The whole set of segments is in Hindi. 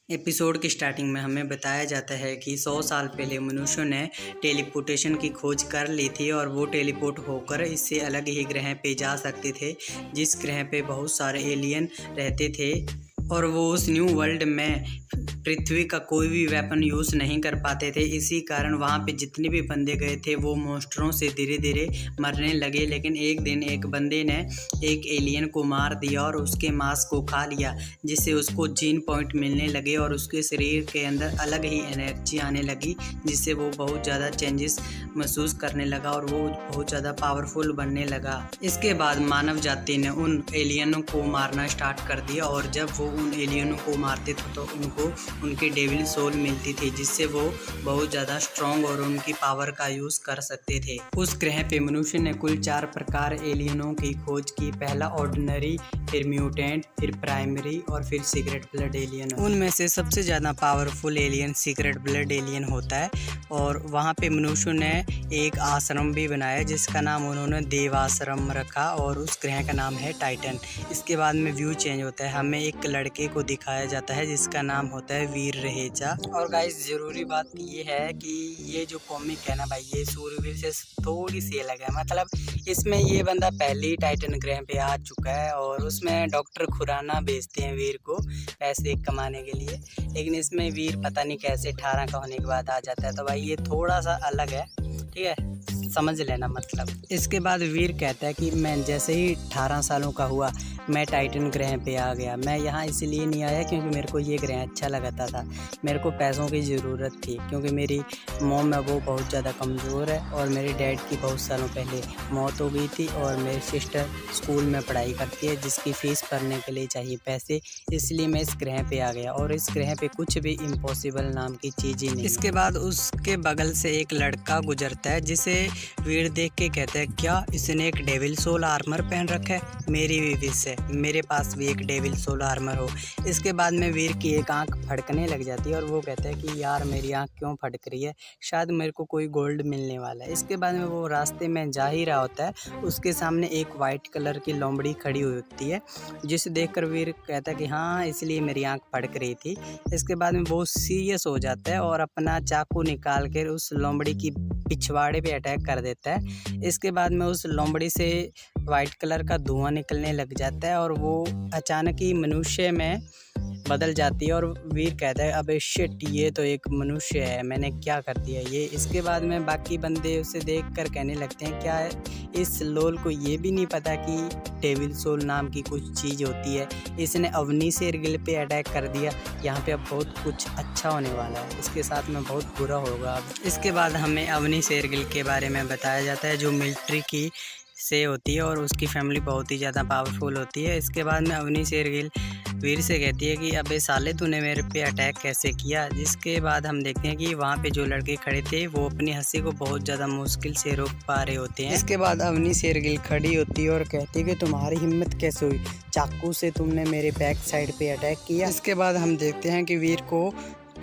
एपिसोड की स्टार्टिंग में हमें बताया जाता है कि 100 साल पहले मनुष्यों ने टेलीपोर्टेशन की खोज कर ली थी और वो टेलीपोर्ट होकर इससे अलग ही ग्रह पे जा सकते थे, जिस ग्रह पे बहुत सारे एलियन रहते थे और वो उस न्यू वर्ल्ड में पृथ्वी का कोई भी वेपन यूज़ नहीं कर पाते थे। इसी कारण वहाँ पे जितने भी बंदे गए थे वो मॉन्स्टरों से धीरे धीरे मरने लगे। लेकिन एक दिन एक बंदे ने एक एलियन को मार दिया और उसके मांस को खा लिया, जिससे उसको जीन पॉइंट मिलने लगे और उसके शरीर के अंदर अलग ही एनर्जी आने लगी, जिससे वो बहुत ज़्यादा चेंजेस महसूस करने लगा और वो बहुत ज़्यादा पावरफुल बनने लगा। इसके बाद मानव जाति ने उन एलियनों को मारना स्टार्ट कर दिया और जब वो उन एलियनों को मारते थे तो उनको उनकी डेविल सोल मिलती थी, जिससे वो बहुत ज़्यादा स्ट्रॉन्ग और उनकी पावर का यूज़ कर सकते थे। उस ग्रह पे मनुष्य ने कुल 4 प्रकार एलियनों की खोज की। पहला ऑर्डिनरी, फिर म्यूटेंट, फिर प्राइमरी और फिर सीक्रेट ब्लड एलियन। उनमें से सबसे ज़्यादा powerful alien secret blood alien होता है और वहाँ पे मनुष्यों ने एक आश्रम भी बनाया जिसका नाम उन्होंने देवाश्रम रखा और उस ग्रह का नाम है टाइटन। इसके बाद में व्यू चेंज होता है, हमें एक लड़के को दिखाया जाता है जिसका नाम होता है वीर रहेजा। और गाइस ज़रूरी बात ये है कि ये जो कॉमिक है ना भाई, ये सूर्यवीर से थोड़ी सी अलग है। मतलब इसमें ये बंदा पहले ही टाइटन ग्रह पे आ चुका है और उसमें डॉक्टर खुराना भेजते हैं वीर को पैसे कमाने के लिए, लेकिन इसमें वीर पता नहीं कैसे 18 का होने के बाद आ जाता है। तो भाई ये थोड़ा सा अलग है, ठीक है, समझ लेना। मतलब इसके बाद वीर कहता है कि मैं जैसे ही 18 सालों का हुआ मैं टाइटन ग्रह पे आ गया। मैं यहाँ इसलिए नहीं आया क्योंकि मेरे को ये ग्रह अच्छा लगता था, मेरे को पैसों की ज़रूरत थी क्योंकि मेरी मॉम है वो बहुत ज़्यादा कमज़ोर है और मेरे डैड की बहुत सालों पहले मौत हो गई थी और मेरी सिस्टर स्कूल में पढ़ाई करती है जिसकी फ़ीस भरने के लिए चाहिए पैसे, इसलिए मैं इस ग्रह पे आ गया और इस ग्रह पे कुछ भी इम्पॉसिबल नाम की चीज़ ही नहीं। इसके बाद उसके बगल से एक लड़का गुजरता है जिसे वीर देख के कहता है, क्या इसने एक डेविल सोल आर्मर पहन रखा है? मेरी भी विश है मेरे पास भी एक डेविल सोल आर्मर हो। इसके बाद में वीर की एक आंख फड़कने लग जाती है और वो कहता है कि यार मेरी आंख क्यों फड़क रही है, शायद मेरे को कोई गोल्ड मिलने वाला है। इसके बाद में वो रास्ते में जा ही रहा होता है, उसके सामने एक वाइट कलर की लोमड़ी खड़ी हुई होती है जिसे देखकर वीर कहता है कि हाँ इसलिए मेरी आंख फड़क रही थी। इसके बाद में बहुत सीरियस हो जाता है और अपना चाकू निकाल कर उस लोमड़ी की पिछवाड़े पे अटैक कर देता है। इसके बाद में उस लोमड़ी से वाइट कलर का धुआं निकलने लग जाता है और वो अचानक ही मनुष्य में बदल जाती है और वीर कहता है अबे शिट, ये तो एक मनुष्य है, मैंने क्या कर दिया ये। इसके बाद में बाकी बंदे उसे देखकर कहने लगते हैं क्या इस लोल को ये भी नहीं पता कि डेविल सोल नाम की कुछ चीज़ होती है, इसने अवनी शेरगिल पे अटैक कर दिया, यहाँ पे अब बहुत कुछ अच्छा होने वाला है, इसके साथ में बहुत बुरा होगा अब। इसके बाद हमें अवनी शेरगिल के बारे में बताया जाता है जो मिलिट्री की से होती है और उसकी फैमिली बहुत ही ज़्यादा पावरफुल होती है। इसके बाद में अवनी शेरगिल वीर से कहती है कि अबे साले तूने मेरे पे अटैक कैसे किया। जिसके बाद हम देखते हैं कि वहाँ पे जो लड़के खड़े थे वो अपनी हंसी को बहुत ज़्यादा मुश्किल से रोक पा रहे होते हैं। इसके बाद अवनी शेरगिल खड़ी होती है और कहती है कि तुम्हारी हिम्मत कैसे हुई, चाकू से तुमने मेरे बैक साइड पे अटैक किया। इसके बाद हम देखते हैं कि वीर को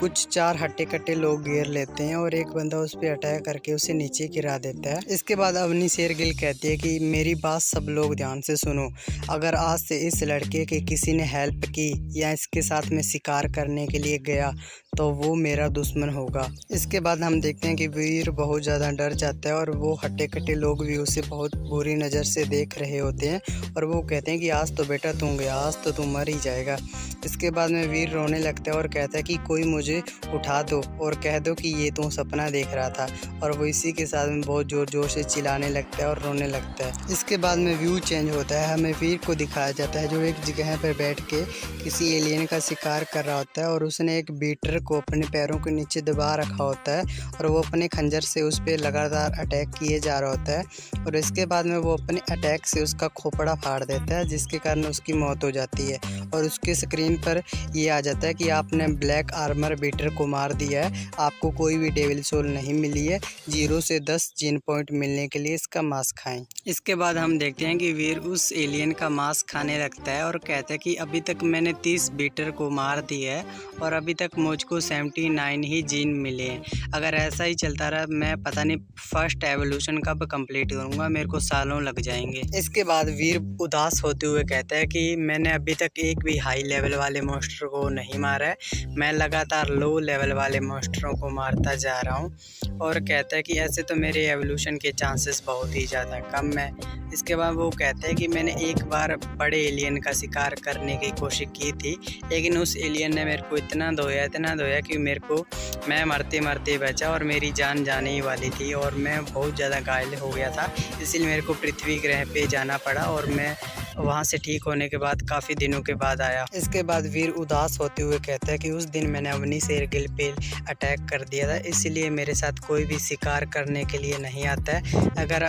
कुछ 4 हट्टे कट्टे लोग घेर लेते हैं और एक बंदा उस पर अटैक करके उसे नीचे गिरा देता है। इसके बाद अवनी शेरगिल कहती है कि मेरी बात सब लोग ध्यान से सुनो, अगर आज से इस लड़के की किसी ने हेल्प की या इसके साथ में शिकार करने के लिए गया तो वो मेरा दुश्मन होगा। इसके बाद हम देखते हैं कि वीर बहुत ज़्यादा डर जाता है और वो हट्टे कट्टे लोग भी उसे बहुत बुरी नज़र से देख रहे होते हैं और वो कहते हैं कि आज तो बेटा तू गया, आज तो तू मर ही जाएगा। इसके बाद में वीर रोने लगता है और कहता है कि कोई मुझे उठा दो और कह दो कि ये तू सपना देख रहा था, और वो इसी के साथ में बहुत ज़ोर ज़ोर से चिल्लाने लगता है और रोने लगता है। इसके बाद में व्यू चेंज होता है, हमें वीर को दिखाया जाता है जो एक जगह पर बैठ के किसी एलियन का शिकार कर रहा होता है और उसने एक बीटर को अपने पैरों के नीचे दबा रखा होता है और वो अपने खंजर से उस पर लगातार अटैक किए जा रहा होता है और इसके बाद में वो अपने अटैक से उसका खोपड़ा फाड़ देता है जिसके कारण उसकी मौत हो जाती है और उसके स्क्रीन पर ये आ जाता है कि आपने ब्लैक आर्मर बीटर को मार दिया है। आपको कोई भी डेविल सोल नहीं मिली है। 0 से 10 जीन पॉइंट मिलने के लिए इसका मांस खाएं। इसके बाद हम देखते हैं कि वीर उस एलियन का मांस खाने लगता है और कहता है कि अभी तक मैंने 30 बीटर को मार दिया है और अभी तक मुझको 79 ही जीन मिले हैं। अगर ऐसा ही चलता रहा मैं पता नहीं फर्स्ट एवोल्यूशन कब कंप्लीट करूँगा, मेरे को सालों लग जाएंगे। इसके बाद वीर उदास होते हुए कहता है कि मैंने अभी तक एक भी हाई लेवल वाले मॉन्स्टर को नहीं मारा है, मैं लगातार लो लेवल वाले मॉन्स्टरों को मारता जा रहा हूँ। और कहता है कि ऐसे तो मेरे एवोल्यूशन के चांसेस बहुत ही ज़्यादा कम है। इसके बाद वो कहते हैं कि मैंने एक बार बड़े एलियन का शिकार करने की कोशिश की थी, लेकिन उस एलियन ने मेरे को इतना धोया कि मैं मरते मरते बचा और मेरी जान जाने ही वाली थी और मैं बहुत ज़्यादा घायल हो गया था। इसलिए मेरे को पृथ्वी ग्रह पे जाना पड़ा और मैं वहाँ से ठीक होने के बाद काफ़ी दिनों के बाद आया। इसके बाद वीर उदास होते हुए कहता है कि उस दिन मैंने अवनी शेरगिल पे अटैक कर दिया था, इसलिए मेरे साथ कोई भी शिकार करने के लिए नहीं आता है। अगर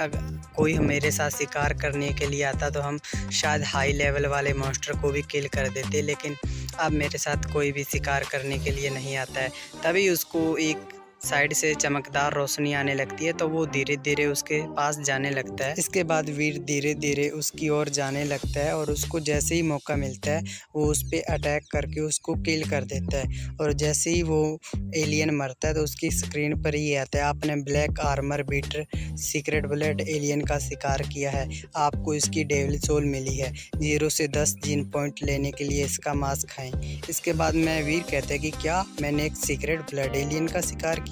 कोई मेरे साथ शिकार करने के लिए आता तो हम शायद हाई लेवल वाले मॉन्स्टर को भी किल कर देते, लेकिन अब मेरे साथ कोई भी शिकार करने के लिए नहीं आता है। तभी उसको एक साइड से चमकदार रोशनी आने लगती है तो वो धीरे धीरे उसके पास जाने लगता है। इसके बाद वीर धीरे धीरे उसकी ओर जाने लगता है और उसको जैसे ही मौका मिलता है वो उस पर अटैक करके उसको किल कर देता है। और जैसे ही वो एलियन मरता है तो उसकी स्क्रीन पर ही आता है, आपने black armour beater secret blood alien का शिकार किया है, आपको इसकी डेविल सोल मिली है। 0 से 10 जीन पॉइंट लेने के लिए इसका मांस खाएं। इसके बाद मैं वीर कहता है कि क्या मैंने एक सीक्रेट ब्लड एलियन का शिकार किया है।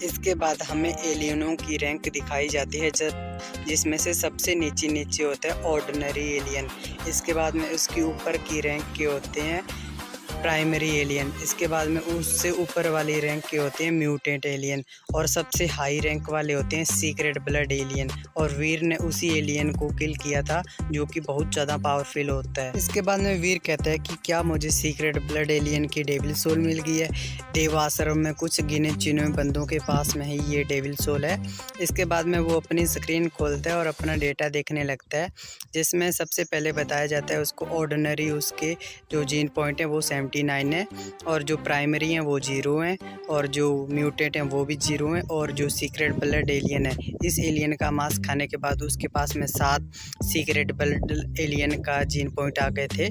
इसके बाद हमें एलियनों की रैंक दिखाई जाती है जिसमें से सबसे नीचे होता है ऑर्डिनरी एलियन। इसके बाद में उसके ऊपर की रैंक के होते हैं प्राइमरी एलियन। इसके बाद में उससे ऊपर वाली रैंक के होते हैं म्यूटेंट एलियन और सबसे हाई रैंक वाले होते हैं सीक्रेट ब्लड एलियन। और वीर ने उसी एलियन को किल किया था जो कि बहुत ज़्यादा पावरफुल होता है। इसके बाद में वीर कहता है कि क्या मुझे सीक्रेट ब्लड एलियन की डेविल सोल मिल गई है। देवाश्रम में कुछ गिने चुने बंदों के पास में ही ये डेविल सोल है। इसके बाद में वो अपनी स्क्रीन खोलता है और अपना डेटा देखने लगता है, जिसमें सबसे पहले बताया जाता है उसको ऑर्डिनरी उसके जो जीन पॉइंट है वो 79 है और जो प्राइमरी हैं वो 0 हैं और जो म्यूटेंट हैं वो भी 0 हैं और जो सीक्रेट ब्लड एलियन है इस एलियन का मांस खाने के बाद उसके पास में 7 सीक्रेट ब्लड एलियन का जीन पॉइंट आ गए थे।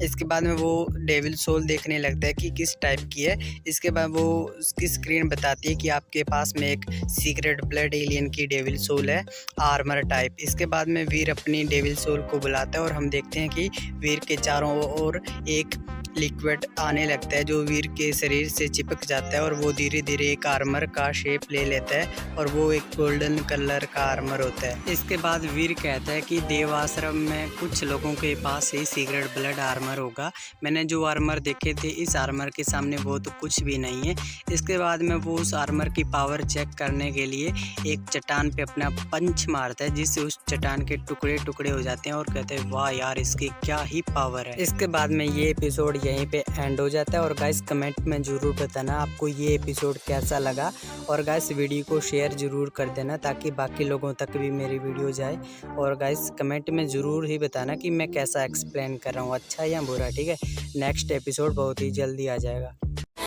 इसके बाद में वो डेविल सोल देखने लगता है कि किस टाइप की है। इसके बाद वो उसकी स्क्रीन बताती है कि आपके पास में एक सीक्रेट ब्लड एलियन की डेविल सोल है आर्मर टाइप। इसके बाद में वीर अपनी डेविल सोल को बुलाता है और हम देखते हैं कि वीर के चारों ओर एक लिक्विड आने लगता है जो वीर के शरीर से चिपक जाता है और वो धीरे धीरे एक आर्मर का शेप ले लेता है और वो एक गोल्डन कलर का आर्मर होता है। इसके बाद वीर कहता है कि देवाश्रम में कुछ लोगों के पास ही सीक्रेट ब्लड आर्मर होगा, मैंने जो आर्मर देखे थे इस आर्मर के सामने वो तो कुछ भी नहीं है। इसके बाद में वो उस आर्मर की पावर चेक करने के लिए एक चट्टान पे अपना पंच मारता है जिससे उस चट्टान के टुकड़े टुकड़े हो जाते हैं और कहते हैं वाह यार इसकी क्या ही पावर है। इसके बाद में ये एपिसोड यहीं पे एंड हो जाता है। और गाइस कमेंट में ज़रूर बताना आपको ये एपिसोड कैसा लगा और गाइस वीडियो को शेयर ज़रूर कर देना ताकि बाकी लोगों तक भी मेरी वीडियो जाए। और गाइस कमेंट में ज़रूर ही बताना कि मैं कैसा एक्सप्लेन कर रहा हूँ, अच्छा या बुरा, ठीक है। नेक्स्ट एपिसोड बहुत ही जल्दी आ जाएगा।